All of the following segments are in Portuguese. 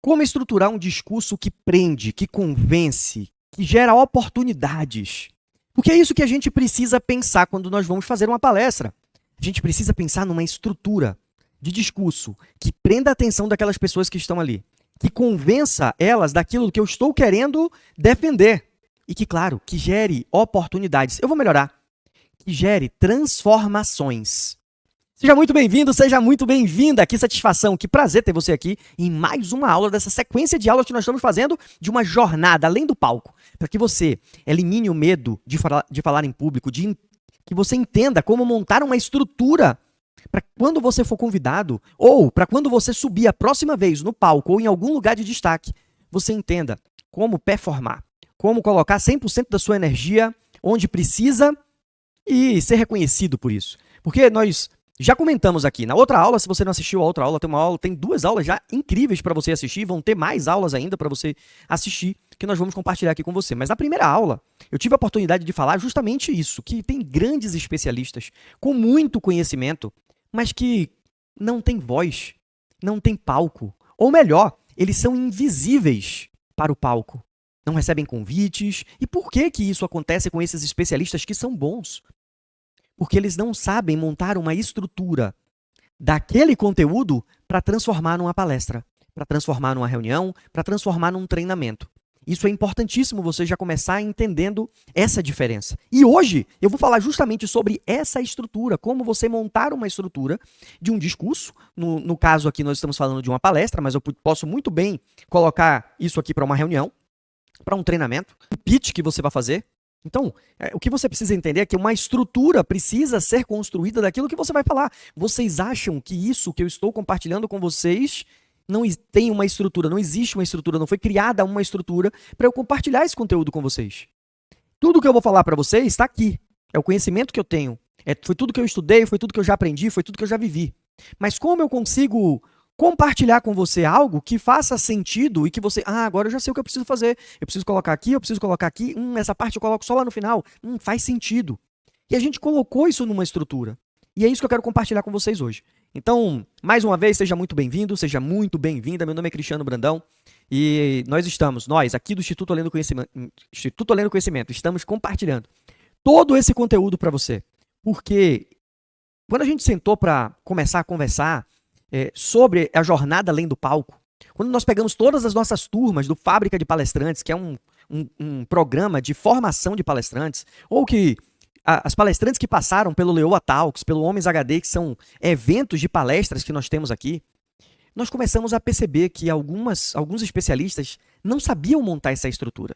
Como estruturar um discurso que prende, que convence, que gera oportunidades? Porque é isso que a gente precisa pensar quando nós vamos fazer uma palestra. A gente precisa pensar numa estrutura de discurso que prenda a atenção daquelas pessoas que estão ali, que convença elas daquilo que eu estou querendo defender e que, claro, que gere oportunidades. Eu vou melhorar. Que gere transformações. Seja muito bem-vindo, seja muito bem-vinda. Que satisfação, que prazer ter você aqui em mais uma aula dessa sequência de aulas que nós estamos fazendo de uma jornada além do palco, para que você elimine o medo de falar em público, que você entenda como montar uma estrutura para quando você for convidado ou para quando você subir a próxima vez no palco ou em algum lugar de destaque, você entenda como performar, como colocar 100% da sua energia onde precisa e ser reconhecido por isso. Porque nós já comentamos aqui na outra aula, se você não assistiu a outra aula, tem duas aulas já incríveis para você assistir, vão ter mais aulas ainda para você assistir, que nós vamos compartilhar aqui com você. Mas na primeira aula, eu tive a oportunidade de falar justamente isso, que tem grandes especialistas com muito conhecimento, mas que não tem voz, não tem palco. Ou melhor, eles são invisíveis para o palco. Não recebem convites. E por que que isso acontece com esses especialistas que são bons? Porque eles não sabem montar uma estrutura daquele conteúdo para transformar numa palestra, para transformar numa reunião, para transformar num treinamento. Isso é importantíssimo você já começar entendendo essa diferença. E hoje eu vou falar justamente sobre essa estrutura, como você montar uma estrutura de um discurso. No caso aqui nós estamos falando de uma palestra, mas eu posso muito bem colocar isso aqui para uma reunião, para um treinamento, um pitch que você vai fazer. Então, o que você precisa entender é que uma estrutura precisa ser construída daquilo que você vai falar. Vocês acham que isso que eu estou compartilhando com vocês não tem uma estrutura, não existe uma estrutura, não foi criada uma estrutura para eu compartilhar esse conteúdo com vocês. Tudo que eu vou falar para vocês está aqui. É o conhecimento que eu tenho. Foi tudo que eu estudei, foi tudo que eu já aprendi, foi tudo que eu já vivi. Mas como eu consigo compartilhar com você algo que faça sentido e que você... agora eu já sei o que eu preciso fazer. Eu preciso colocar aqui, eu preciso colocar aqui. Essa parte eu coloco só lá no final. Faz sentido. E a gente colocou isso numa estrutura. E é isso que eu quero compartilhar com vocês hoje. Então, mais uma vez, seja muito bem-vindo, seja muito bem-vinda. Meu nome é Cristiano Brandão e nós aqui do Instituto Além do Conhecimento, estamos compartilhando todo esse conteúdo para você. Porque quando a gente sentou para começar a conversar sobre a jornada além do palco, quando nós pegamos todas as nossas turmas do Fábrica de Palestrantes, que é um programa de formação de palestrantes, ou que as palestrantes que passaram pelo Leoa Talks, pelo Homens HD, que são eventos de palestras que nós temos aqui, nós começamos a perceber que alguns especialistas não sabiam montar essa estrutura.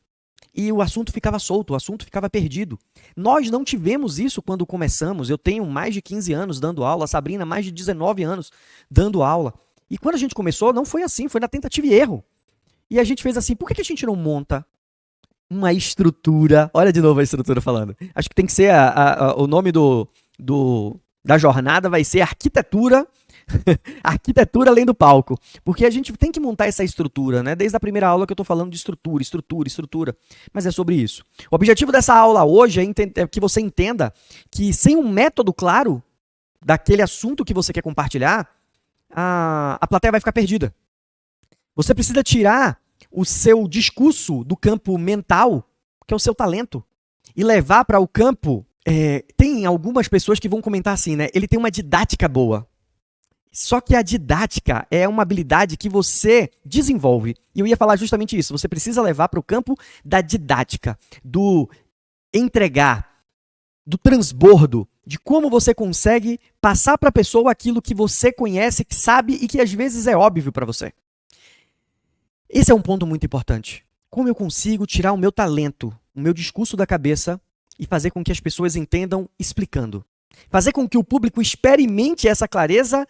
E o assunto ficava solto, o assunto ficava perdido. Nós não tivemos isso quando começamos. Eu tenho mais de 15 anos dando aula, a Sabrina mais de 19 anos dando aula. E quando a gente começou, não foi assim, foi na tentativa e erro. E a gente fez assim, por que a gente não monta uma estrutura? Olha de novo a estrutura falando. Acho que tem que ser o nome da jornada vai ser arquitetura. Arquitetura além do palco. Porque a gente tem que montar essa estrutura, né? Desde a primeira aula que eu estou falando de estrutura. Mas é sobre isso. O objetivo dessa aula hoje é que você entenda que sem um método claro daquele assunto que você quer compartilhar, a plateia vai ficar perdida. Você precisa tirar o seu discurso do campo mental, que é o seu talento, e levar para o campo... tem algumas pessoas que vão comentar assim, né? Ele tem uma didática boa. Só que a didática é uma habilidade que você desenvolve. E eu ia falar justamente isso. Você precisa levar para o campo da didática, do entregar, do transbordo, de como você consegue passar para a pessoa aquilo que você conhece, que sabe e que às vezes é óbvio para você. Esse é um ponto muito importante. Como eu consigo tirar o meu talento, o meu discurso da cabeça e fazer com que as pessoas entendam explicando. Fazer com que o público experimente essa clareza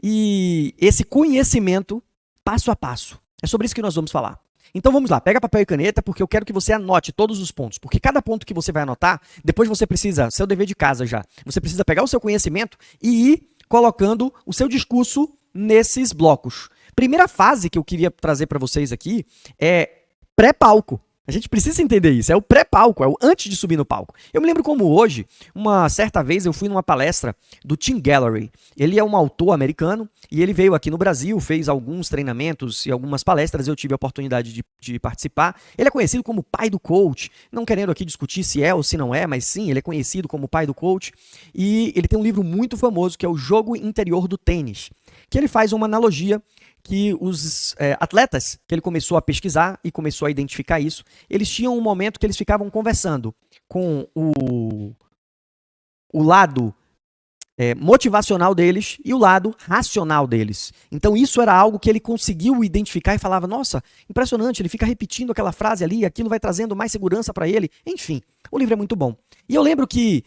e esse conhecimento passo a passo. É sobre isso que nós vamos falar. Então vamos lá, pega papel e caneta, porque eu quero que você anote todos os pontos. Porque cada ponto que você vai anotar, depois você precisa, seu dever de casa já, você precisa pegar o seu conhecimento e ir colocando o seu discurso nesses blocos. Primeira fase que eu queria trazer para vocês aqui é pré-palco. A gente precisa entender isso. É o pré-palco, é o antes de subir no palco. Eu me lembro como hoje, uma certa vez eu fui numa palestra do Tim Gallery. Ele é um autor americano e ele veio aqui no Brasil, fez alguns treinamentos e algumas palestras. Eu tive a oportunidade de participar. Ele é conhecido como pai do coach. Não querendo aqui discutir se é ou se não é, mas sim, ele é conhecido como pai do coach. E ele tem um livro muito famoso que é O Jogo Interior do Tênis, que ele faz uma analogia que os atletas que ele começou a pesquisar e começou a identificar isso, eles tinham um momento que eles ficavam conversando com o lado motivacional deles e o lado racional deles. Então isso era algo que ele conseguiu identificar e falava, nossa, impressionante, ele fica repetindo aquela frase ali, aquilo vai trazendo mais segurança para ele. Enfim, o livro é muito bom. E eu lembro que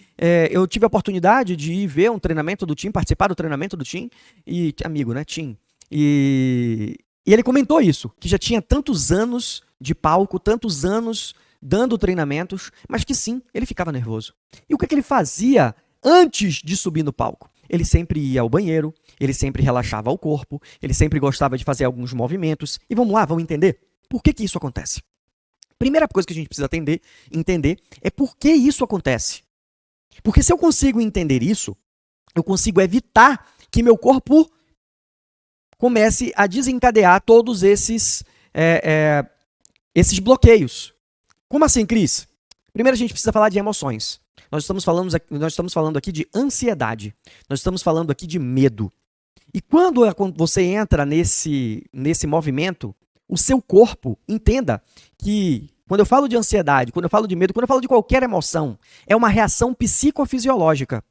eu tive a oportunidade de ir ver um treinamento do Tim, participar do treinamento do Tim, e amigo, né, Tim? E ele comentou isso, que já tinha tantos anos de palco, tantos anos dando treinamentos, mas que sim, ele ficava nervoso. E o que ele fazia antes de subir no palco? Ele sempre ia ao banheiro, ele sempre relaxava o corpo, ele sempre gostava de fazer alguns movimentos. E vamos lá, vamos entender por que isso acontece. Primeira coisa que a gente precisa entender é por que isso acontece. Porque se eu consigo entender isso, eu consigo evitar que meu corpo comece a desencadear todos esses bloqueios. Como assim, Cris? Primeiro a gente precisa falar de emoções. Nós estamos falando aqui de ansiedade. Nós estamos falando aqui de medo. E quando você entra nesse movimento, o seu corpo, entenda que quando eu falo de ansiedade, quando eu falo de medo, quando eu falo de qualquer emoção, é uma reação psicofisiológica.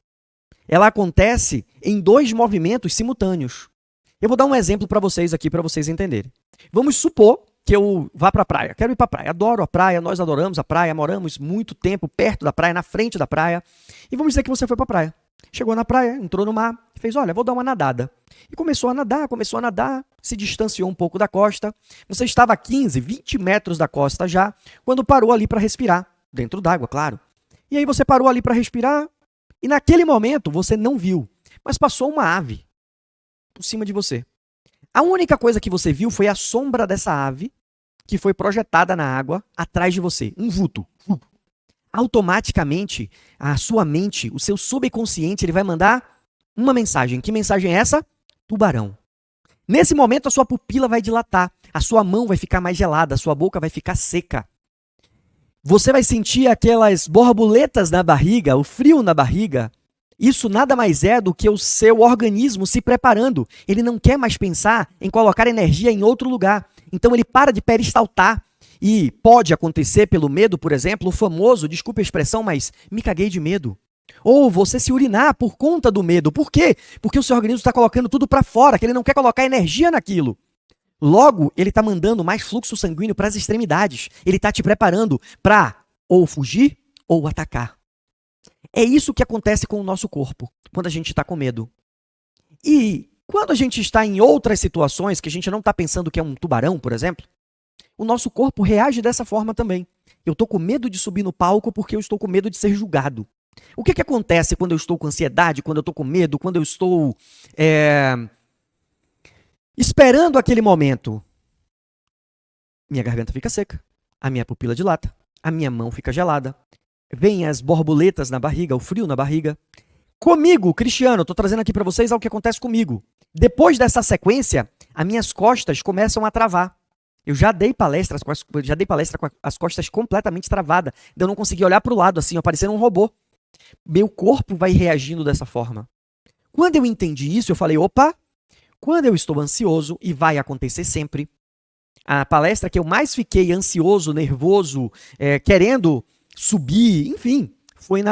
Ela acontece em 2 movimentos simultâneos. Eu vou dar um exemplo para vocês aqui, para vocês entenderem. Vamos supor que eu vá para a praia. Quero ir para a praia. Adoro a praia, nós adoramos a praia, moramos muito tempo perto da praia, na frente da praia. E vamos dizer que você foi para a praia. Chegou na praia, entrou no mar, fez, olha, vou dar uma nadada. E começou a nadar, se distanciou um pouco da costa. Você estava a 15, 20 metros da costa já, quando parou ali para respirar. Dentro d'água, claro. E aí você parou ali para respirar, e naquele momento você não viu, mas passou uma ave por cima de você. A única coisa que você viu foi a sombra dessa ave que foi projetada na água atrás de você, um vulto. Automaticamente, a sua mente, o seu subconsciente, ele vai mandar uma mensagem. Que mensagem é essa? Tubarão. Nesse momento, a sua pupila vai dilatar, a sua mão vai ficar mais gelada, a sua boca vai ficar seca. Você vai sentir aquelas borboletas na barriga, o frio na barriga. Isso nada mais é do que o seu organismo se preparando. Ele não quer mais pensar em colocar energia em outro lugar. Então ele para de peristaltar. E pode acontecer pelo medo, por exemplo, o famoso, desculpe a expressão, mas me caguei de medo. Ou você se urinar por conta do medo. Por quê? Porque o seu organismo está colocando tudo para fora, que ele não quer colocar energia naquilo. Logo, ele está mandando mais fluxo sanguíneo para as extremidades. Ele está te preparando para ou fugir ou atacar. É isso que acontece com o nosso corpo, quando a gente está com medo. E quando a gente está em outras situações, que a gente não está pensando que é um tubarão, por exemplo, o nosso corpo reage dessa forma também. Eu estou com medo de subir no palco porque eu estou com medo de ser julgado. O que acontece quando eu estou com ansiedade, quando eu estou com medo, quando eu estou esperando aquele momento? Minha garganta fica seca, a minha pupila dilata, a minha mão fica gelada. Vem as borboletas na barriga, o frio na barriga. Comigo, Cristiano, estou trazendo aqui para vocês algo que acontece comigo. Depois dessa sequência, as minhas costas começam a travar. Eu já dei palestra com as costas completamente travadas. Eu não conseguia olhar para o lado assim, parecendo um robô. Meu corpo vai reagindo dessa forma. Quando eu entendi isso, eu falei, opa, quando eu estou ansioso, e vai acontecer sempre, a palestra que eu mais fiquei ansioso, nervoso, querendo subir, enfim, foi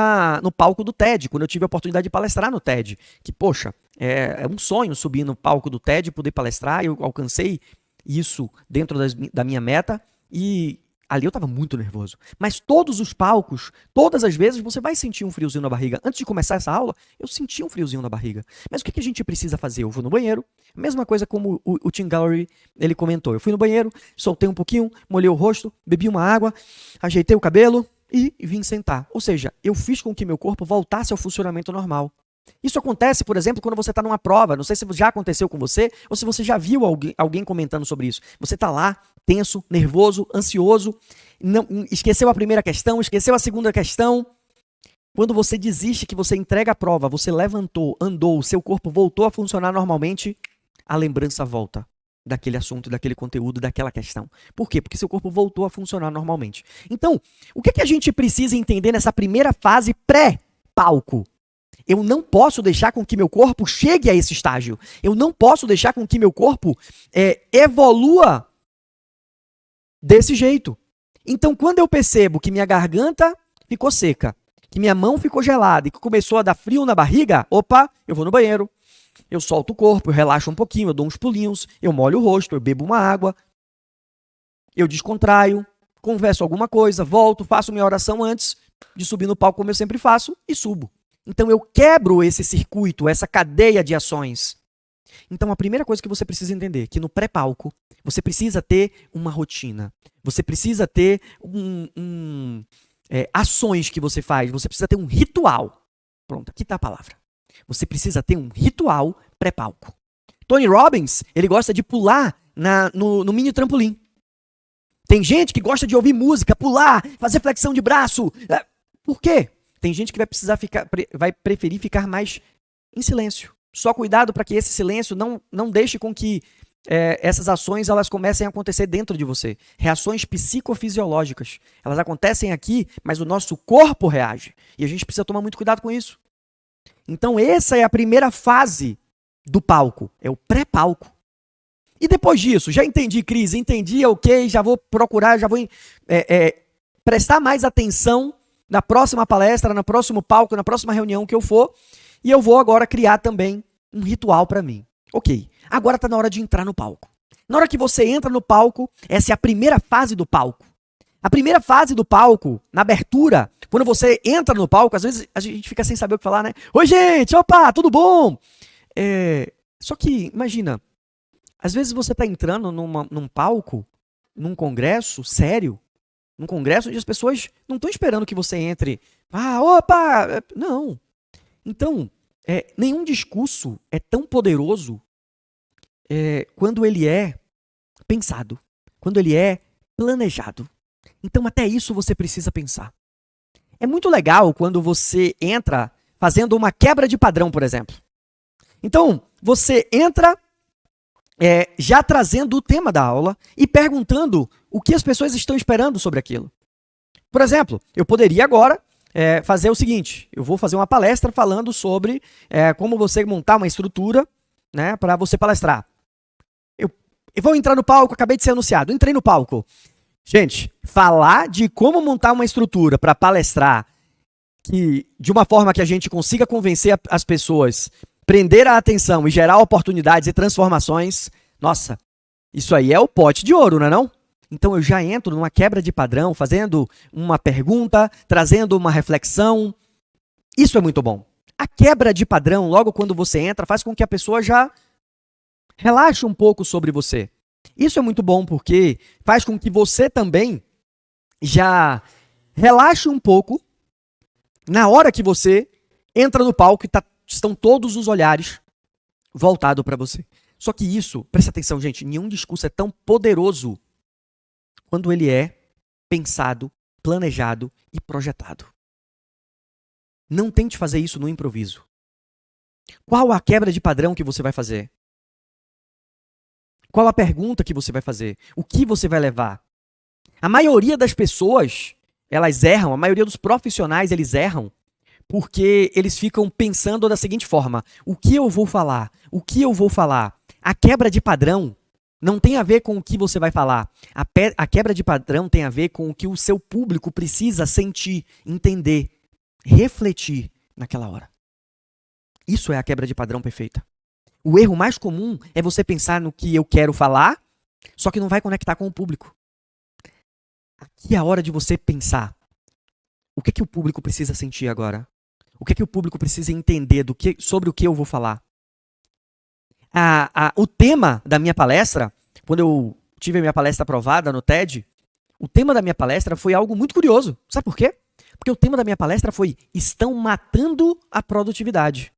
no palco do TED, quando eu tive a oportunidade de palestrar no TED. Que, poxa, é um sonho subir no palco do TED, poder palestrar. Eu alcancei isso dentro da minha meta e ali eu estava muito nervoso. Mas todos os palcos, todas as vezes, você vai sentir um friozinho na barriga. Antes de começar essa aula, eu senti um friozinho na barriga. Mas o que a gente precisa fazer? Eu vou no banheiro, mesma coisa como o Tim Gallery, ele comentou. Eu fui no banheiro, soltei um pouquinho, molhei o rosto, bebi uma água, ajeitei o cabelo e vim sentar. Ou seja, eu fiz com que meu corpo voltasse ao funcionamento normal. Isso acontece, por exemplo, quando você está numa prova. Não sei se já aconteceu com você ou se você já viu alguém comentando sobre isso. Você está lá, tenso, nervoso, ansioso, não, esqueceu a primeira questão, esqueceu a segunda questão. Quando você desiste, que você entrega a prova, você levantou, andou, o seu corpo voltou a funcionar normalmente, a lembrança volta daquele assunto, daquele conteúdo, daquela questão. Por quê? Porque seu corpo voltou a funcionar normalmente. Então, o que a gente precisa entender nessa primeira fase pré-palco? Eu não posso deixar com que meu corpo chegue a esse estágio. Eu não posso deixar com que meu corpo evolua desse jeito. Então, quando eu percebo que minha garganta ficou seca, que minha mão ficou gelada e que começou a dar frio na barriga, opa, eu vou no banheiro, eu solto o corpo, eu relaxo um pouquinho, eu dou uns pulinhos, eu molho o rosto, eu bebo uma água, eu descontraio, converso alguma coisa, volto, faço minha oração antes de subir no palco como eu sempre faço e subo. Então eu quebro esse circuito, essa cadeia de ações. Então a primeira coisa que você precisa entender é que no pré-palco você precisa ter uma rotina. Você precisa ter ações que você faz. Você precisa ter um ritual. Pronto, aqui está a palavra. Você precisa ter um ritual pré-palco. Tony Robbins, ele gosta de pular no mini trampolim. Tem gente que gosta de ouvir música, pular, fazer flexão de braço. Por quê? Tem gente que vai preferir ficar mais em silêncio. Só cuidado para que esse silêncio não deixe com que essas ações elas comecem a acontecer dentro de você. Reações psicofisiológicas. Elas acontecem aqui, mas o nosso corpo reage. E a gente precisa tomar muito cuidado com isso. Então essa é a primeira fase do palco. É o pré-palco. E depois disso, já entendi, Cris, entendi, ok, já vou procurar, já vou prestar mais atenção na próxima palestra, no próximo palco, na próxima reunião que eu for, e eu vou agora criar também um ritual para mim. Ok, agora está na hora de entrar no palco. Na hora que você entra no palco, essa é a primeira fase do palco. A primeira fase do palco, na abertura, quando você entra no palco, às vezes a gente fica sem saber o que falar, né? Oi, gente, opa, tudo bom? Só que, imagina, às vezes você está entrando num palco, num congresso sério, num congresso onde as pessoas não estão esperando que você entre. Opa! Não. Então, nenhum discurso é tão poderoso quando ele é pensado, quando ele é planejado. Então, até isso você precisa pensar. É muito legal quando você entra fazendo uma quebra de padrão, por exemplo. Então, você entra já trazendo o tema da aula e perguntando o que as pessoas estão esperando sobre aquilo. Por exemplo, eu poderia agora fazer o seguinte, eu vou fazer uma palestra falando sobre como você montar uma estrutura, né, para você palestrar. Eu vou entrar no palco, acabei de ser anunciado, entrei no palco. Gente, falar de como montar uma estrutura para palestrar de uma forma que a gente consiga convencer as pessoas, prender a atenção e gerar oportunidades e transformações, nossa, isso aí é o pote de ouro, não é não? Então eu já entro numa quebra de padrão, fazendo uma pergunta, trazendo uma reflexão. Isso é muito bom. A quebra de padrão, logo quando você entra, faz com que a pessoa já relaxe um pouco sobre você. Isso é muito bom porque faz com que você também já relaxe um pouco na hora que você entra no palco e estão todos os olhares voltados para você. Só que isso, presta atenção, gente, nenhum discurso é tão poderoso quando ele é pensado, planejado e projetado. Não tente fazer isso no improviso. Qual a quebra de padrão que você vai fazer? Qual a pergunta que você vai fazer? O que você vai levar? A maioria das pessoas, elas erram, a maioria dos profissionais, eles erram porque eles ficam pensando da seguinte forma: o que eu vou falar? O que eu vou falar? A quebra de padrão não tem a ver com o que você vai falar. A quebra de padrão tem a ver com o que o seu público precisa sentir, entender, refletir naquela hora. Isso é a quebra de padrão perfeita. O erro mais comum é você pensar no que eu quero falar, só que não vai conectar com o público. Aqui é a hora de você pensar. O que o público precisa sentir agora? O que o público precisa entender sobre o que eu vou falar? O tema da minha palestra, quando eu tive a minha palestra aprovada no TED, o tema da minha palestra foi algo muito curioso. Sabe por quê? Porque o tema da minha palestra foi: estão matando a produtividade.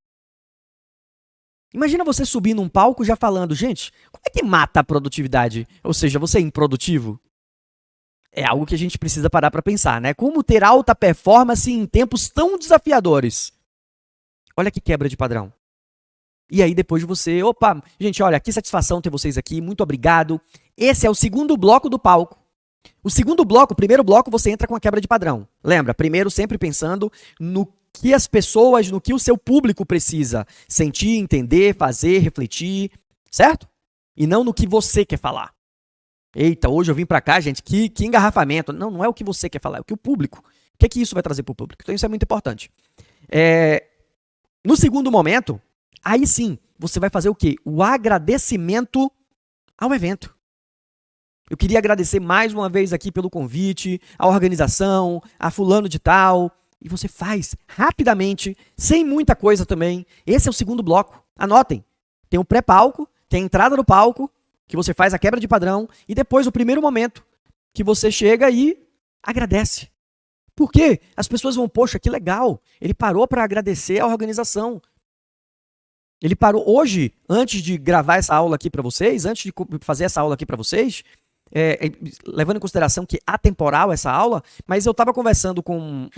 Imagina você subir num palco já falando, gente, como é que mata a produtividade? Ou seja, você é improdutivo? É algo que a gente precisa parar para pensar, né? Como ter alta performance em tempos tão desafiadores? Olha que quebra de padrão. E aí depois você, opa, gente, olha, que satisfação ter vocês aqui, muito obrigado. Esse é o segundo bloco do palco. O segundo bloco, o primeiro bloco, você entra com a quebra de padrão. Lembra? Primeiro, sempre pensando no que as pessoas, no que o seu público precisa sentir, entender, fazer, refletir, certo? E não no que você quer falar. Eita, hoje eu vim pra cá, gente, que engarrafamento. Não, não é o que você quer falar, é o que o público. O que é que isso vai trazer pro público? Então isso é muito importante. No segundo momento, aí sim, você vai fazer o quê? O agradecimento ao evento. Eu queria agradecer mais uma vez aqui pelo convite, à organização, a fulano de tal. E você faz rapidamente, sem muita coisa também. Esse é o segundo bloco. Anotem. Tem o pré-palco, tem a entrada do palco, que você faz a quebra de padrão, e depois o primeiro momento, que você chega e agradece. Por quê? As pessoas vão, poxa, que legal. Ele parou para agradecer a organização. Ele parou hoje, antes de gravar essa aula aqui para vocês, antes de fazer essa aula aqui para vocês, levando em consideração que é atemporal essa aula, mas eu estava conversando com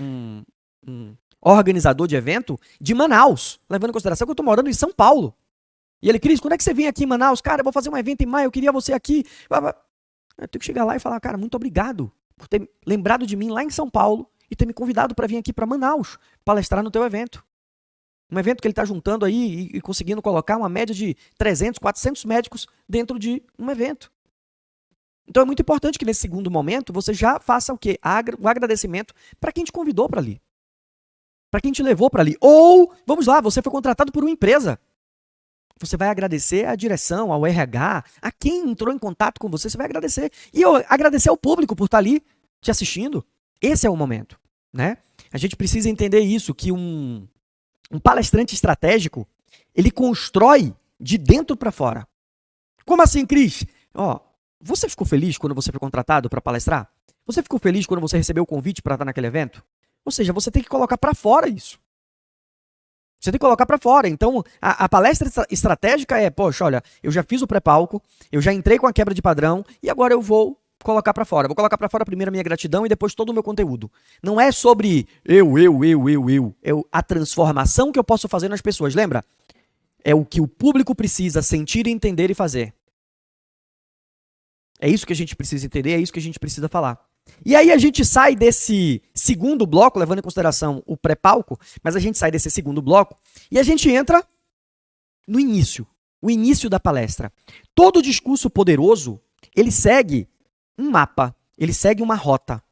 um organizador de evento de Manaus, levando em consideração que eu estou morando em São Paulo. E ele, Cris, quando é que você vem aqui em Manaus? Cara, eu vou fazer um evento em maio, eu queria você aqui. Eu tenho que chegar lá e falar, cara, muito obrigado por ter lembrado de mim lá em São Paulo e ter me convidado para vir aqui para Manaus palestrar no teu evento. Um evento que ele está juntando aí e conseguindo colocar uma média de 300, 400 médicos dentro de um evento. Então é muito importante que nesse segundo momento você já faça o quê? O agradecimento para quem te convidou para ali. Para quem te levou para ali. Ou, vamos lá, você foi contratado por uma empresa. Você vai agradecer à direção, ao RH, a quem entrou em contato com você, você vai agradecer. E agradecer ao público por estar ali te assistindo. Esse é o momento, né? A gente precisa entender isso, que um palestrante estratégico, ele constrói de dentro para fora. Como assim, Cris? Você ficou feliz quando você foi contratado para palestrar? Você ficou feliz quando você recebeu o convite para estar naquele evento? Ou seja, você tem que colocar para fora isso. Você tem que colocar para fora. Então, a palestra estratégica é, poxa, olha, eu já fiz o pré-palco, eu já entrei com a quebra de padrão e agora eu vou colocar para fora. Vou colocar para fora primeiro a minha gratidão e depois todo o meu conteúdo. Não é sobre eu. É a transformação que eu posso fazer nas pessoas. Lembra? É o que o público precisa sentir, entender e fazer. É isso que a gente precisa entender, é isso que a gente precisa falar. E aí a gente sai desse segundo bloco, levando em consideração o pré-palco, mas a gente sai desse segundo bloco e a gente entra no início, o início da palestra. Todo discurso poderoso, ele segue um mapa, ele segue uma rota,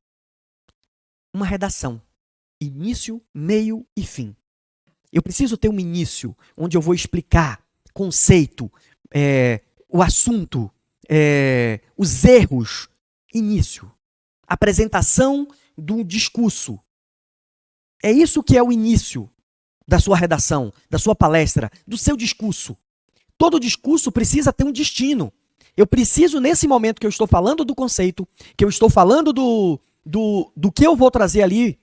uma redação. Início, meio e fim. Eu preciso ter um início, onde eu vou explicar conceito, o assunto, os erros. Início. Apresentação do discurso. É isso que é o início da sua redação, da sua palestra, do seu discurso. Todo discurso precisa ter um destino. Eu preciso, nesse momento que eu estou falando do conceito, que eu estou falando do que eu vou trazer ali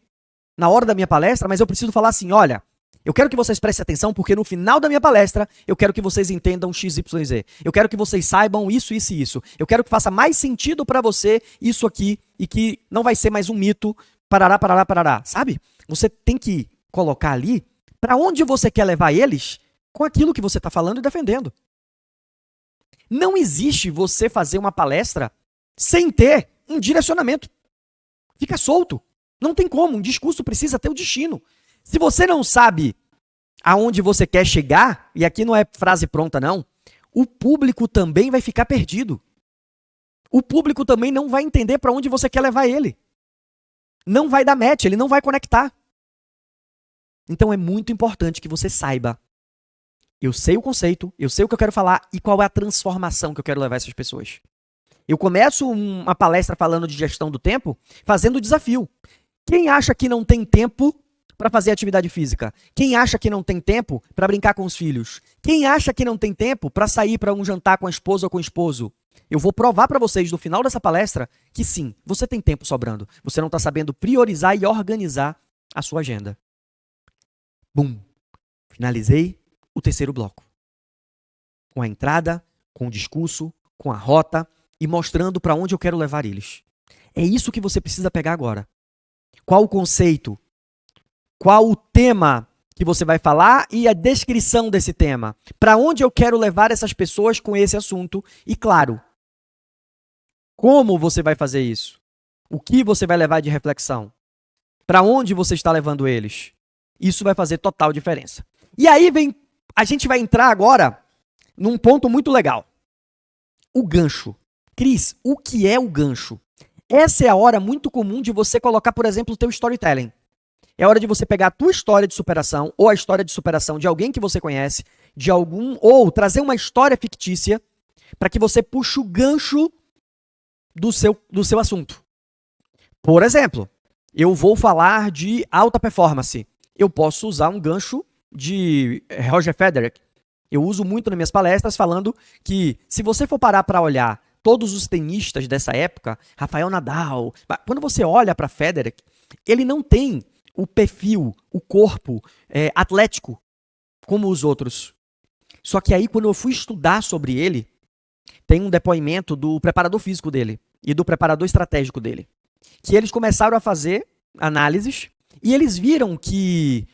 na hora da minha palestra, mas eu preciso falar assim, olha, eu quero que vocês prestem atenção porque no final da minha palestra eu quero que vocês entendam XYZ. Eu quero que vocês saibam isso, isso e isso. Eu quero que faça mais sentido para você isso aqui e que não vai ser mais um mito, parará, sabe? Você tem que colocar ali para onde você quer levar eles com aquilo que você está falando e defendendo. Não existe você fazer uma palestra sem ter um direcionamento. Fica solto. Não tem como. Um discurso precisa ter o destino. Se você não sabe aonde você quer chegar, e aqui não é frase pronta não, o público também vai ficar perdido. O público também não vai entender para onde você quer levar ele. Não vai dar match, ele não vai conectar. Então é muito importante que você saiba. Eu sei o conceito, eu sei o que eu quero falar e qual é a transformação que eu quero levar essas pessoas. Eu começo uma palestra falando de gestão do tempo, fazendo o desafio. Quem acha que não tem tempo para fazer atividade física? Quem acha que não tem tempo para brincar com os filhos? Quem acha que não tem tempo para sair para um jantar com a esposa ou com o esposo? Eu vou provar para vocês no final dessa palestra que sim, você tem tempo sobrando. Você não está sabendo priorizar e organizar a sua agenda. Bum! Finalizei o terceiro bloco. com a entrada, com o discurso, com a rota e mostrando para onde eu quero levar eles. É isso que você precisa pegar agora. Qual o conceito? Qual o tema que você vai falar e a descrição desse tema? Para onde eu quero levar essas pessoas com esse assunto? E claro, como você vai fazer isso? O que você vai levar de reflexão? Para onde você está levando eles? Isso vai fazer total diferença. E aí a gente vai entrar agora num ponto muito legal. O gancho. Cris, o que é o gancho? Essa é a hora muito comum de você colocar, por exemplo, o teu storytelling. É hora de você pegar a tua história de superação ou a história de superação de alguém que você conhece, ou trazer uma história fictícia para que você puxe o gancho do seu assunto. Por exemplo, eu vou falar de alta performance. Eu posso usar um gancho de Roger Federer. Eu uso muito nas minhas palestras falando que se você for parar para olhar todos os tenistas dessa época, Rafael Nadal, quando você olha para Federer, ele não tem o perfil, o corpo atlético como os outros. Só que aí, quando eu fui estudar sobre ele, tem um depoimento do preparador físico dele e do preparador estratégico dele, que eles começaram a fazer análises e eles viram que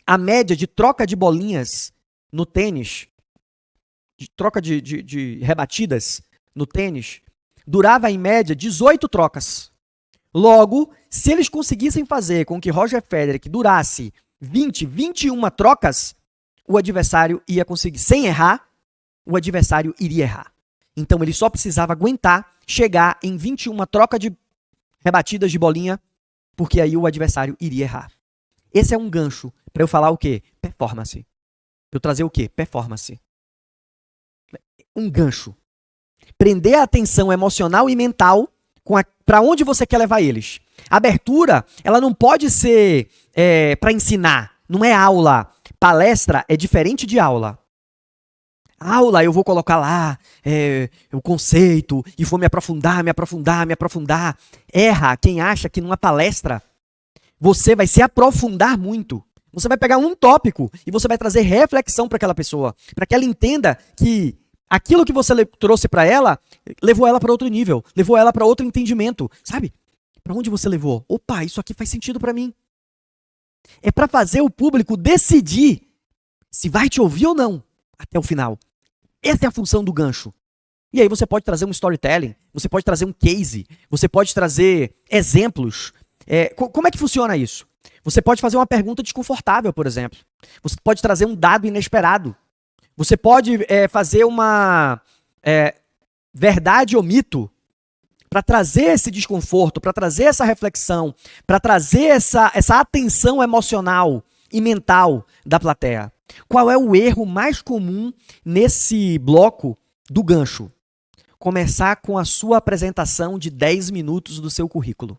a média de troca de bolinhas no tênis, de troca de rebatidas no tênis, durava em média 18 trocas. Logo, se eles conseguissem fazer com que Roger Federer durasse 20, 21 trocas, o adversário ia conseguir, sem errar, o adversário iria errar. Então ele só precisava aguentar chegar em 21 trocas de rebatidas de bolinha, porque aí o adversário iria errar. Esse é um gancho para eu falar o quê? Performance. Para eu trazer o quê? Performance. Um gancho. Prender a atenção emocional e mental para onde você quer levar eles. A abertura, ela não pode ser para ensinar, não é aula. Palestra é diferente de aula. Aula, eu vou colocar lá o conceito e vou me aprofundar. Erra quem acha que numa palestra você vai se aprofundar muito. Você vai pegar um tópico e você vai trazer reflexão para aquela pessoa, para que ela entenda que aquilo que você trouxe para ela levou ela para outro nível, levou ela para outro entendimento, sabe? Para onde você levou? Opa, isso aqui faz sentido para mim. É para fazer o público decidir se vai te ouvir ou não até o final. Essa é a função do gancho. E aí você pode trazer um storytelling, você pode trazer um case, você pode trazer exemplos. Como é que funciona isso? Você pode fazer uma pergunta desconfortável, por exemplo. Você pode trazer um dado inesperado. Você pode fazer uma verdade ou mito para trazer esse desconforto, para trazer essa reflexão, para trazer essa atenção emocional e mental da plateia. Qual é o erro mais comum nesse bloco do gancho? Começar com a sua apresentação de 10 minutos do seu currículo.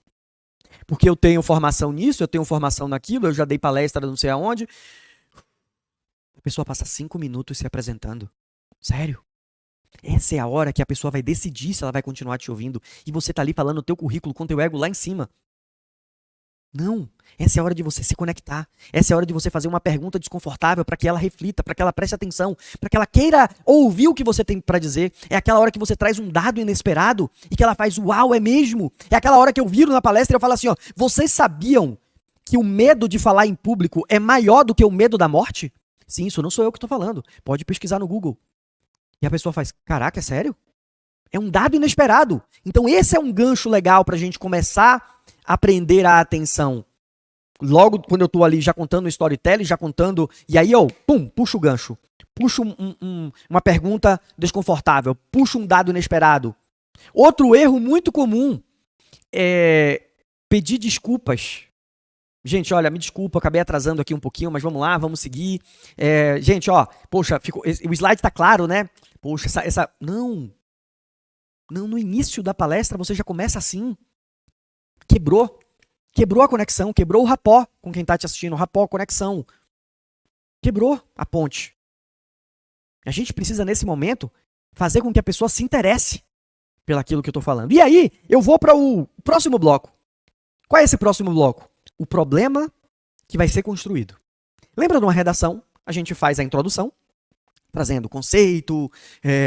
Porque eu tenho formação nisso, eu tenho formação naquilo, eu já dei palestra não sei aonde. A pessoa passa 5 minutos se apresentando. Sério? Essa é a hora que a pessoa vai decidir se ela vai continuar te ouvindo. E você tá ali falando o teu currículo com o teu ego lá em cima. Não. Essa é a hora de você se conectar. Essa é a hora de você fazer uma pergunta desconfortável para que ela reflita, para que ela preste atenção, para que ela queira ouvir o que você tem para dizer. É aquela hora que você traz um dado inesperado e que ela faz, uau, é mesmo? É aquela hora que eu viro na palestra e eu falo assim, ó, vocês sabiam que o medo de falar em público é maior do que o medo da morte? Sim, isso não sou eu que estou falando. Pode pesquisar no Google. E a pessoa faz, caraca, é sério? É um dado inesperado. Então esse é um gancho legal para a gente começar a prender a atenção. Logo quando eu estou ali já contando o storytelling, já contando, e aí eu, puxo o gancho. Puxo uma pergunta desconfortável. Puxo um dado inesperado. Outro erro muito comum é pedir desculpas. Gente, olha, me desculpa, acabei atrasando aqui um pouquinho, mas vamos lá, vamos seguir. Gente, ó, poxa, o slide tá claro, né? Poxa, Não, no início da palestra você já começa assim. Quebrou a conexão, quebrou o rapport com quem tá te assistindo, o rapport, conexão. Quebrou a ponte. A gente precisa, nesse momento, fazer com que a pessoa se interesse pelaquilo que eu tô falando. E aí, eu vou para o próximo bloco. Qual é esse próximo bloco? O problema que vai ser construído. Lembra de uma redação? A gente faz a introdução, trazendo conceito,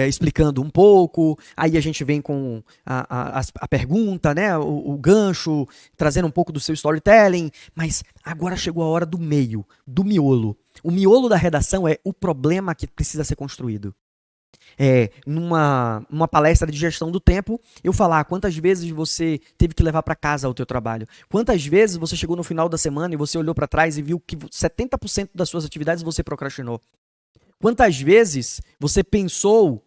explicando um pouco, aí a gente vem com a pergunta, né, o gancho, trazendo um pouco do seu storytelling, mas agora chegou a hora do meio, do miolo. O miolo da redação é o problema que precisa ser construído. Numa palestra de gestão do tempo, eu falar quantas vezes você teve que levar para casa o teu trabalho. Quantas vezes você chegou no final da semana e você olhou para trás e viu que 70% das suas atividades você procrastinou. Quantas vezes você pensou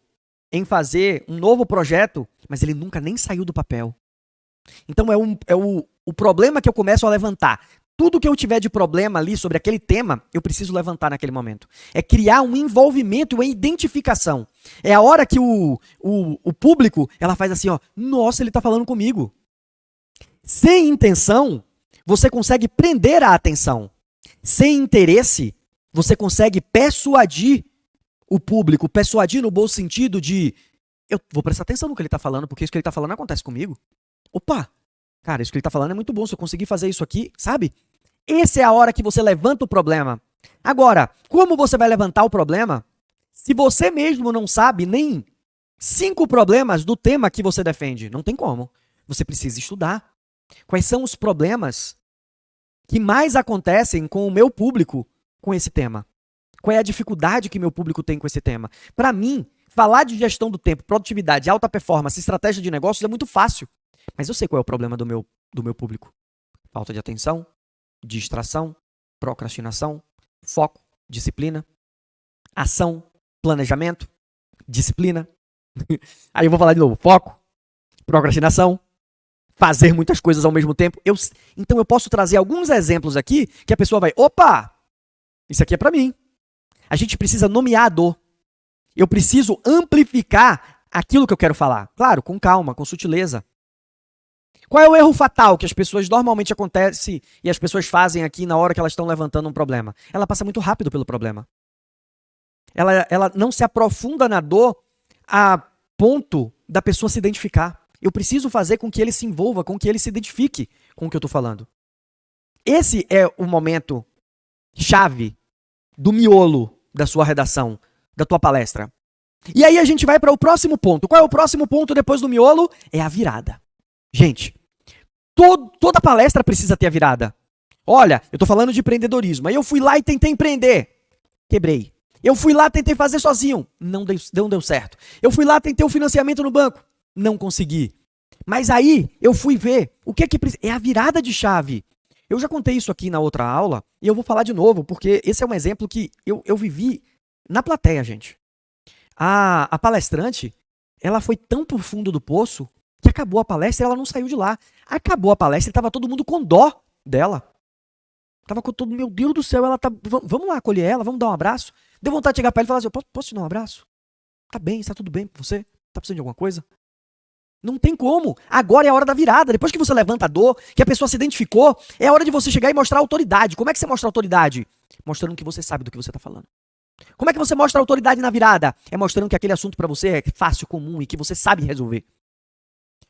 em fazer um novo projeto, mas ele nunca nem saiu do papel. Então o problema que eu começo a levantar. Tudo que eu tiver de problema ali sobre aquele tema, eu preciso levantar naquele momento. É criar um envolvimento e uma identificação. É a hora que o público, ela faz assim, ó, nossa, ele está falando comigo. Sem intenção, você consegue prender a atenção. Sem interesse, você consegue persuadir o público. Persuadir no bom sentido de, eu vou prestar atenção no que ele está falando, porque isso que ele está falando acontece comigo. Opa! Cara, isso que ele está falando é muito bom. Se eu conseguir fazer isso aqui, sabe? Essa é a hora que você levanta o problema. Agora, como você vai levantar o problema se você mesmo não sabe nem 5 problemas do tema que você defende? Não tem como. Você precisa estudar. Quais são os problemas que mais acontecem com o meu público com esse tema? Qual é a dificuldade que meu público tem com esse tema? Para mim, falar de gestão do tempo, produtividade, alta performance, estratégia de negócios é muito fácil. Mas eu sei qual é o problema do meu público. Falta de atenção, distração, procrastinação, foco, disciplina, ação, planejamento, disciplina. Aí eu vou falar de novo. Foco, procrastinação, fazer muitas coisas ao mesmo tempo. Então eu posso trazer alguns exemplos aqui que a pessoa vai, opa, isso aqui é para mim. A gente precisa nomear a dor. Eu preciso amplificar aquilo que eu quero falar. Claro, com calma, com sutileza. Qual é o erro fatal que as pessoas normalmente acontece e as pessoas fazem aqui na hora que elas estão levantando um problema? Ela passa muito rápido pelo problema. Ela não se aprofunda na dor a ponto da pessoa se identificar. Eu preciso fazer com que ele se envolva, com que ele se identifique com o que eu estou falando. Esse é o momento chave do miolo da sua redação, da tua palestra. E aí a gente vai para o próximo ponto. Qual é o próximo ponto depois do miolo? É a virada. Gente, toda palestra precisa ter a virada. Olha, eu tô falando de empreendedorismo. Aí eu fui lá e tentei empreender. Quebrei. Eu fui lá e tentei fazer sozinho. Não deu certo. Eu fui lá e tentei o financiamento no banco. Não consegui. Mas aí eu fui ver o que é que precisa. É a virada de chave. Eu já contei isso aqui na outra aula e eu vou falar de novo, porque esse é um exemplo que eu vivi na plateia, gente. A palestrante, ela foi tão pro fundo do poço que acabou a palestra e ela não saiu de lá. Acabou a palestra e tava todo mundo com dó dela. Tava com todo, meu Deus do céu, ela tá, vamos lá acolher ela, vamos dar um abraço. Deu vontade de chegar pra ela e falar assim, posso te dar um abraço? Tá bem, está tudo bem com você? Tá precisando de alguma coisa? Não tem como. Agora é a hora da virada. Depois que você levanta a dor, que a pessoa se identificou, é a hora de você chegar e mostrar autoridade. Como é que você mostra autoridade? Mostrando que você sabe do que você tá falando. Como é que você mostra autoridade na virada? É mostrando que aquele assunto pra você é fácil, comum e que você sabe resolver.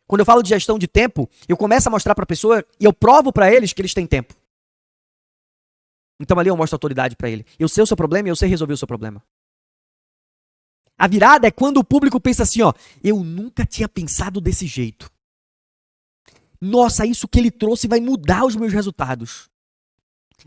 Quando eu falo de gestão de tempo, eu começo a mostrar para a pessoa e eu provo para eles que eles têm tempo. Então ali eu mostro autoridade para ele. Eu sei o seu problema e eu sei resolver o seu problema. A virada é quando o público pensa assim, ó, eu nunca tinha pensado desse jeito. Nossa, isso que ele trouxe vai mudar os meus resultados.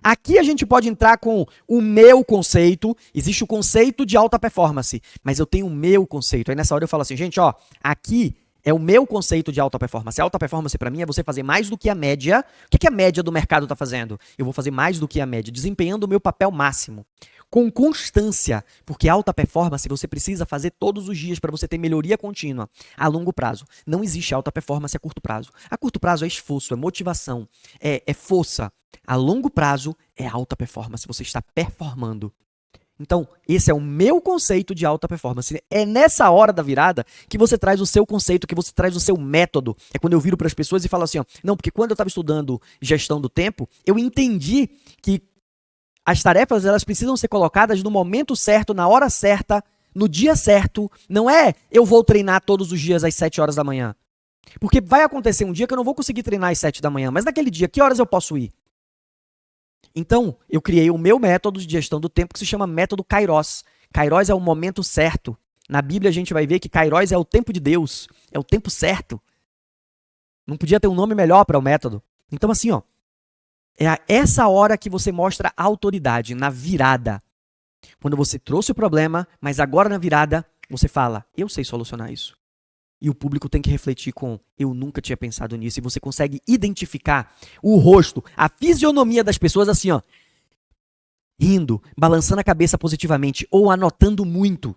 Aqui a gente pode entrar com o meu conceito. Existe o conceito de alta performance, mas eu tenho o meu conceito. Aí nessa hora eu falo assim, gente, ó, aqui é o meu conceito de alta performance. Alta performance para mim é você fazer mais do que a média. O que a média do mercado está fazendo? Eu vou fazer mais do que a média, desempenhando o meu papel máximo. Com constância, porque alta performance você precisa fazer todos os dias para você ter melhoria contínua a longo prazo. Não existe alta performance a curto prazo. A curto prazo é esforço, é motivação, é força. A longo prazo é alta performance, você está performando. Então, esse é o meu conceito de alta performance. É nessa hora da virada que você traz o seu conceito, que você traz o seu método. É quando eu viro para as pessoas e falo assim, ó, não, porque quando eu estava estudando gestão do tempo, eu entendi que as tarefas elas precisam ser colocadas no momento certo, na hora certa, no dia certo. Não é eu vou treinar todos os dias às 7 horas da manhã. Porque vai acontecer um dia que eu não vou conseguir treinar às 7 da manhã, mas naquele dia, que horas eu posso ir? Então, eu criei o meu método de gestão do tempo que se chama método Kairos. Kairos é o momento certo. Na Bíblia a gente vai ver que Kairos é o tempo de Deus, é o tempo certo. Não podia ter um nome melhor para o método. Então assim, ó, é essa hora que você mostra autoridade, na virada. Quando você trouxe o problema, mas agora na virada, você fala, eu sei solucionar isso. E o público tem que refletir com, eu nunca tinha pensado nisso. E você consegue identificar o rosto, a fisionomia das pessoas assim, ó, rindo, balançando a cabeça positivamente ou anotando muito.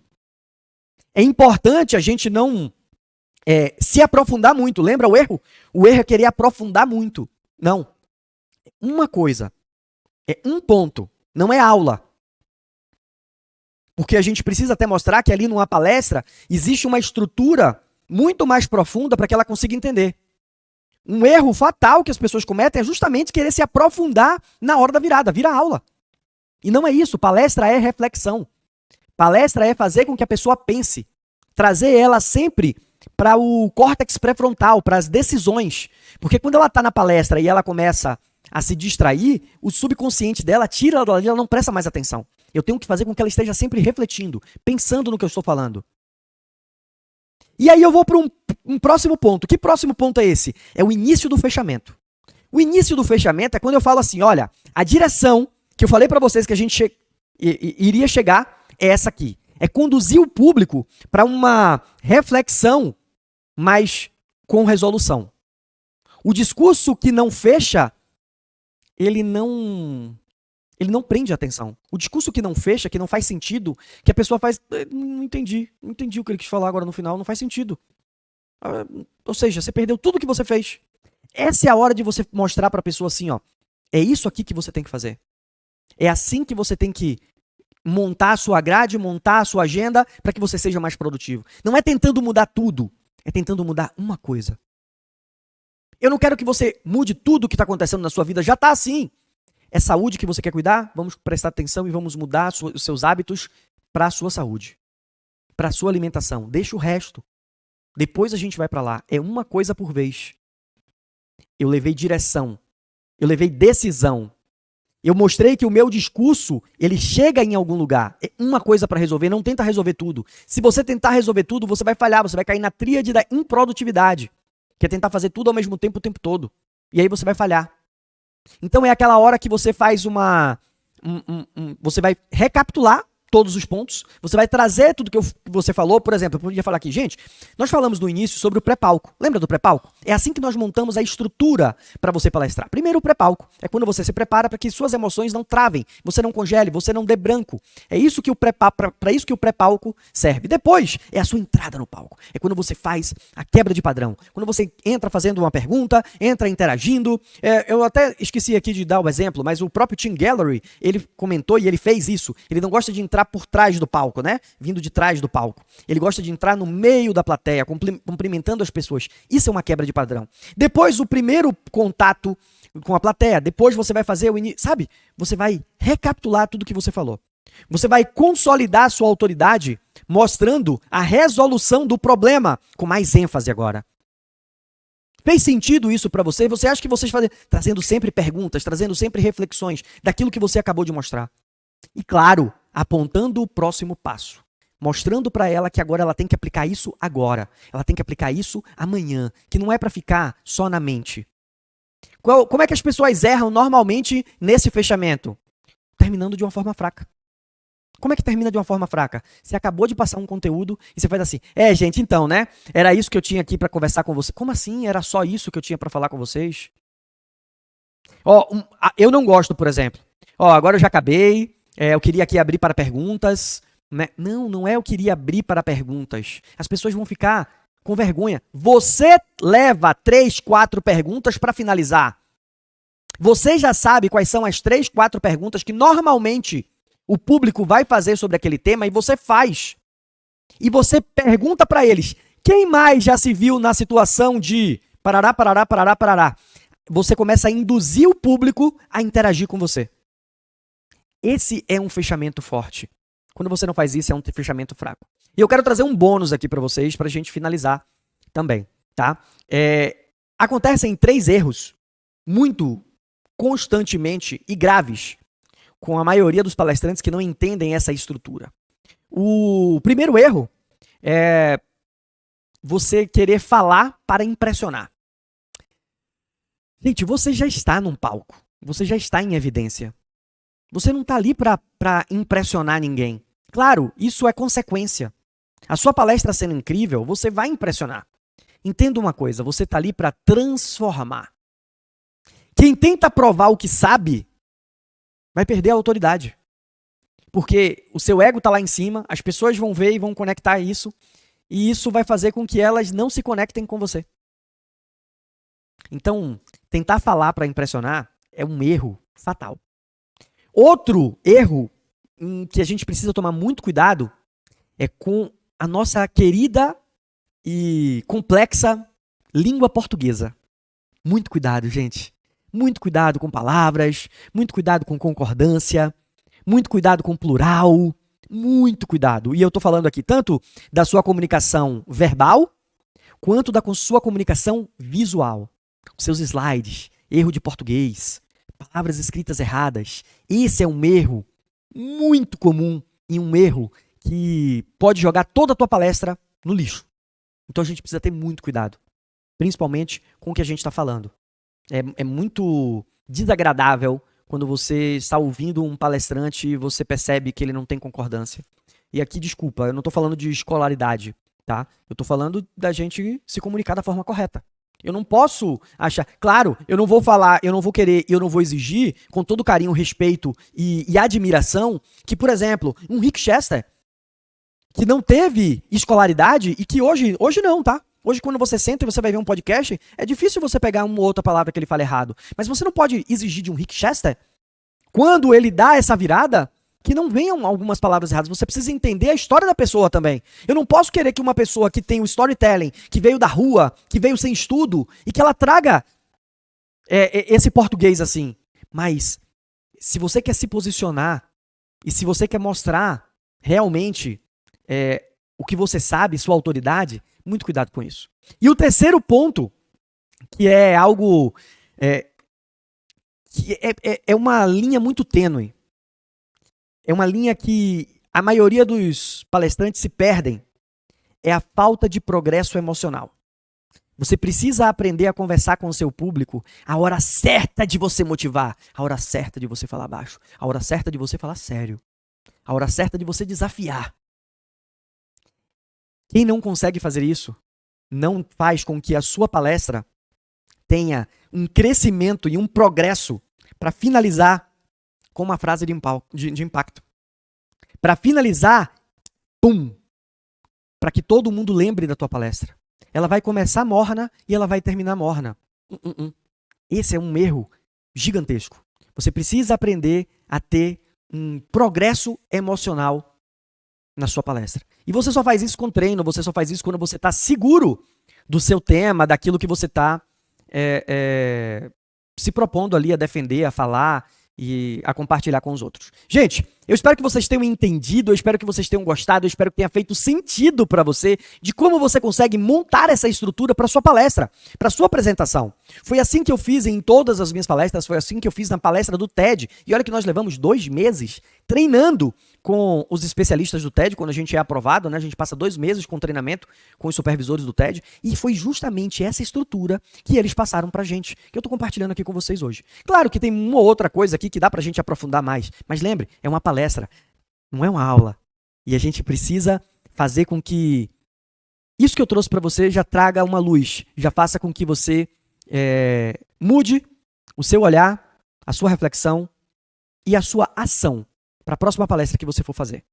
É importante a gente não se aprofundar muito. Lembra o erro? O erro é querer aprofundar muito. Não. Uma coisa. É um ponto. Não é aula. Porque a gente precisa até mostrar que ali numa palestra existe uma estrutura muito mais profunda para que ela consiga entender. Um erro fatal que as pessoas cometem é justamente querer se aprofundar na hora da virada. Vira aula. E não é isso. Palestra é reflexão. Palestra é fazer com que a pessoa pense. Trazer ela sempre para o córtex pré-frontal, para as decisões. Porque quando ela está na palestra e ela começa a se distrair, o subconsciente dela tira ela dali, ela não presta mais atenção. Eu tenho que fazer com que ela esteja sempre refletindo, pensando no que eu estou falando. E aí eu vou para um próximo ponto. Que próximo ponto é esse? É o início do fechamento. O início do fechamento é quando eu falo assim, olha, a direção que eu falei para vocês que a gente iria chegar é essa aqui. É conduzir o público para uma reflexão, mas com resolução. O discurso que não fecha, ele não prende a atenção. O discurso que não fecha, que não faz sentido, que a pessoa faz, não entendi o que ele quis falar agora no final, não faz sentido. Ou seja, você perdeu tudo que você fez. Essa é a hora de você mostrar para a pessoa assim, ó, é isso aqui que você tem que fazer. É assim que você tem que montar a sua grade, montar a sua agenda para que você seja mais produtivo. Não é tentando mudar tudo, é tentando mudar uma coisa. Eu não quero que você mude tudo o que está acontecendo na sua vida, já está assim. É saúde que você quer cuidar? Vamos prestar atenção e vamos mudar os seus hábitos para a sua saúde, para a sua alimentação. Deixa o resto. Depois a gente vai para lá. É uma coisa por vez. Eu levei direção. Eu levei decisão. Eu mostrei que o meu discurso, ele chega em algum lugar. É uma coisa para resolver, não tenta resolver tudo. Se você tentar resolver tudo, você vai falhar, você vai cair na tríade da improdutividade, que é tentar fazer tudo ao mesmo tempo o tempo todo. E aí você vai falhar. Então é aquela hora que você faz você vai recapitular todos os pontos, você vai trazer tudo que você falou. Por exemplo, eu podia falar aqui, gente, nós falamos no início sobre o pré-palco. Lembra do pré-palco? É assim que nós montamos a estrutura para você palestrar. Primeiro o pré-palco. É quando você se prepara para que suas emoções não travem, você não congele, você não dê branco. É isso que para isso que o pré-palco serve. Depois é a sua entrada no palco. É quando você faz a quebra de padrão. Quando você entra fazendo uma pergunta, entra interagindo. Eu até esqueci aqui de dar o exemplo, mas o próprio Tim Gallery, ele comentou e ele fez isso. Ele não gosta de entrar por trás do palco, né? Vindo de trás do palco. Ele gosta de entrar no meio da plateia, cumprimentando as pessoas. Isso é uma quebra de padrão. Depois, o primeiro contato com a plateia. Depois você vai fazer o início. Sabe? Você vai recapitular tudo que você falou. Você vai consolidar a sua autoridade, mostrando a resolução do problema, com mais ênfase agora. Fez sentido isso para você? Você acha que vocês fazem trazendo sempre perguntas, trazendo sempre reflexões daquilo que você acabou de mostrar? E claro, apontando o próximo passo. Mostrando para ela que agora ela tem que aplicar isso agora. Ela tem que aplicar isso amanhã. Que não é para ficar só na mente. Como é que as pessoas erram normalmente nesse fechamento? Terminando de uma forma fraca. Como é que termina de uma forma fraca? Você acabou de passar um conteúdo e você faz assim, gente, então, né? Era isso que eu tinha aqui para conversar com você. Como assim? Era só isso que eu tinha para falar com vocês? Eu não gosto, por exemplo. Agora eu já acabei. Eu queria aqui abrir para perguntas. Né? Não é eu queria abrir para perguntas. As pessoas vão ficar com vergonha. Você leva 3, 4 perguntas para finalizar. Você já sabe quais são as 3, 4 perguntas que normalmente o público vai fazer sobre aquele tema e você faz. E você pergunta para eles, quem mais já se viu na situação de parará, parará, parará, parará? Você começa a induzir o público a interagir com você. Esse é um fechamento forte. Quando você não faz isso, é um fechamento fraco. E eu quero trazer um bônus aqui para vocês, para a gente finalizar também, tá? Acontecem 3 erros muito constantemente e graves com a maioria dos palestrantes que não entendem essa estrutura. O primeiro erro é você querer falar para impressionar. Gente, você já está num palco. Você já está em evidência. Você não está ali para impressionar ninguém. Claro, isso é consequência. A sua palestra sendo incrível, você vai impressionar. Entenda uma coisa, você está ali para transformar. Quem tenta provar o que sabe, vai perder a autoridade. Porque o seu ego está lá em cima, as pessoas vão ver e vão conectar isso, e isso vai fazer com que elas não se conectem com você. Então, tentar falar para impressionar é um erro fatal. Outro erro que a gente precisa tomar muito cuidado é com a nossa querida e complexa língua portuguesa. Muito cuidado, gente. Muito cuidado com palavras, muito cuidado com concordância, muito cuidado com plural, muito cuidado. E eu estou falando aqui tanto da sua comunicação verbal, quanto da sua comunicação visual. Os seus slides, erro de português, palavras escritas erradas. Esse é um erro muito comum e um erro que pode jogar toda a tua palestra no lixo. Então a gente precisa ter muito cuidado, principalmente com o que a gente está falando. É muito desagradável quando você está ouvindo um palestrante e você percebe que ele não tem concordância. E aqui, desculpa, eu não estou falando de escolaridade, tá? Eu estou falando da gente se comunicar da forma correta. Eu não posso achar... Claro, eu não vou falar, eu não vou querer, eu não vou exigir, com todo carinho, respeito e admiração, que, por exemplo, um Rick Chester, que não teve escolaridade e que hoje não, tá? Hoje, quando você senta e você vai ver um podcast, é difícil você pegar uma ou outra palavra que ele fala errado. Mas você não pode exigir de um Rick Chester, quando ele dá essa virada, que não venham algumas palavras erradas. Você precisa entender a história da pessoa também. Eu não posso querer que uma pessoa que tem o storytelling, que veio da rua, que veio sem estudo, e que ela traga esse português assim. Mas, se você quer se posicionar, e se você quer mostrar realmente o que você sabe, sua autoridade, muito cuidado com isso. E o terceiro ponto, que é algo... que é uma linha muito tênue. É uma linha que a maioria dos palestrantes se perdem. É a falta de progresso emocional. Você precisa aprender a conversar com o seu público a hora certa de você motivar, a hora certa de você falar baixo, a hora certa de você falar sério, a hora certa de você desafiar. Quem não consegue fazer isso, não faz com que a sua palestra tenha um crescimento e um progresso para finalizar com uma frase de impacto. Para finalizar, pum! Para que todo mundo lembre da tua palestra. Ela vai começar morna e ela vai terminar morna. Esse é um erro gigantesco. Você precisa aprender a ter um progresso emocional na sua palestra. E você só faz isso com treino, você só faz isso quando você está seguro do seu tema, daquilo que você está se propondo ali a defender, a falar e a compartilhar com os outros. Gente, eu espero que vocês tenham entendido, eu espero que vocês tenham gostado, eu espero que tenha feito sentido para você de como você consegue montar essa estrutura para sua palestra, para sua apresentação. Foi assim que eu fiz em todas as minhas palestras, foi assim que eu fiz na palestra do TED. E olha que nós levamos 2 meses treinando com os especialistas do TED, quando a gente é aprovado, né? A gente passa 2 meses com treinamento com os supervisores do TED, e foi justamente essa estrutura que eles passaram pra gente, que eu tô compartilhando aqui com vocês hoje. Claro que tem uma outra coisa aqui que dá pra gente aprofundar mais, mas lembre, é uma palestra, não é uma aula. E a gente precisa fazer com que isso que eu trouxe pra você já traga uma luz, já faça com que você mude o seu olhar, a sua reflexão e a sua ação para a próxima palestra que você for fazer.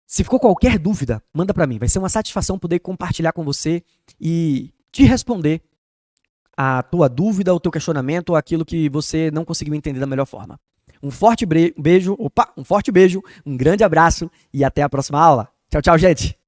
Se ficou qualquer dúvida, manda para mim. Vai ser uma satisfação poder compartilhar com você e te responder a tua dúvida, o teu questionamento, ou aquilo que você não conseguiu entender da melhor forma. Um forte beijo, um grande abraço e até a próxima aula. Tchau, tchau, gente!